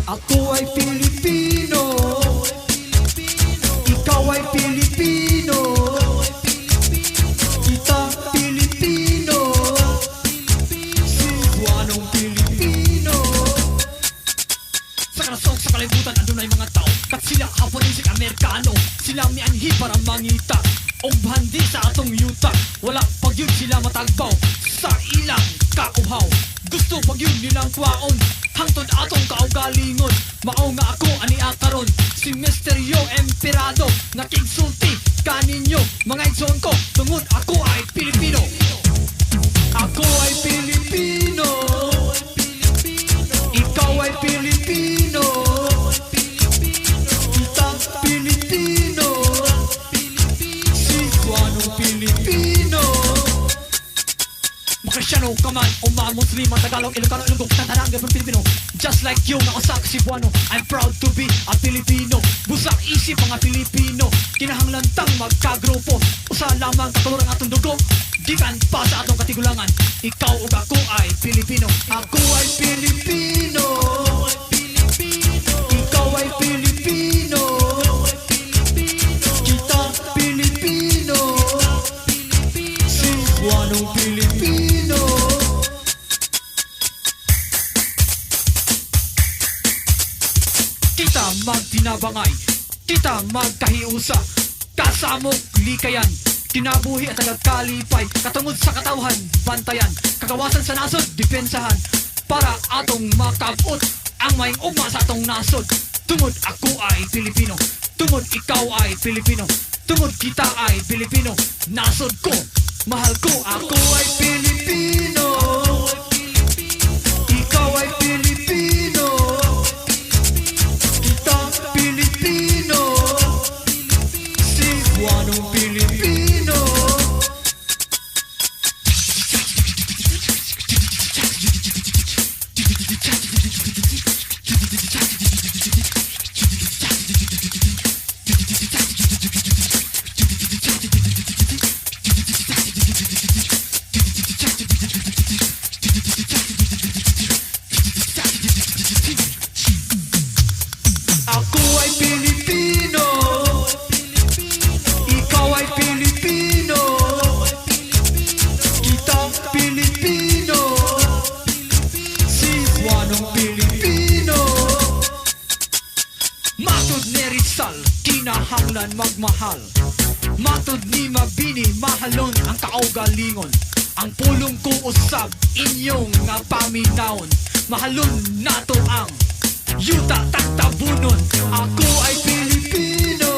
Ako ay Pilipino, ikaw ay Pilipino, kita Pilipino, si Juanong Pilipino. Sa kanasok sa kalibutan andun ay mga tao, kat sila Haponesik Amerikano. Sila mianhi para mangita o bandi sa atong yuta. Wala pag yun sila matagbaw sa ilang kauhaw. Gusto pag yun nilang kwaon hangtod atong kaugalingon. Mao nga ako ani akaron si Misteryo Emperado. Nakigsulti kaninyo mga igsoon ko tungod ako ay Pilipino. Ako ay Pilipino, ikaw ay Pilipino, kita Pilipino, si Juanong Pilipino. Makristyano ka man o mga Muslim, Tagalog, Ilocano, Ilonggo, Tantarang, Gabon, Pilipino. Just like you, nakusak si Buano, I'm proud to be a Pilipino. Busak isip mga Pilipino, kinahanglan-tang magkagrupo. Usa lamang katulurang atong dugo, gikan pa sa atong katigulangan. Ikaw ug ako ay Pilipino. Ako ay Pilipino, ikaw ay Pilipino, kita Pilipino, si Juanong Pilipino. Kita magtinabangay, kita magkahiusa, kasamok likayan, kinabuhi at nagkalipay, katungod sa katawhan, bantayan, kagawasan sa nasod, depensahan, para atong makabot ang maing ugma sa atong nasod. Tungod ako ay Pilipino, tungod ikaw ay Pilipino, tungod kita ay Pilipino, nasod ko, mahal ko. Ako ay Pilipino, ikaw ay Pilipino, kita Pilipino, si Juanong Pilipino. Ako ay Pilipino, ikaw ay Pilipino, kita Pilipino, si Juanong Pilipino. Matod ni Rizal, kinahanglan magmahal. Matod ni Mabini, mahalon ang kaugalingon. Ang pulong ko usab, inyong nga paminawon. Mahalon nato ang yuta taktabunon. Ako ay Pilipino,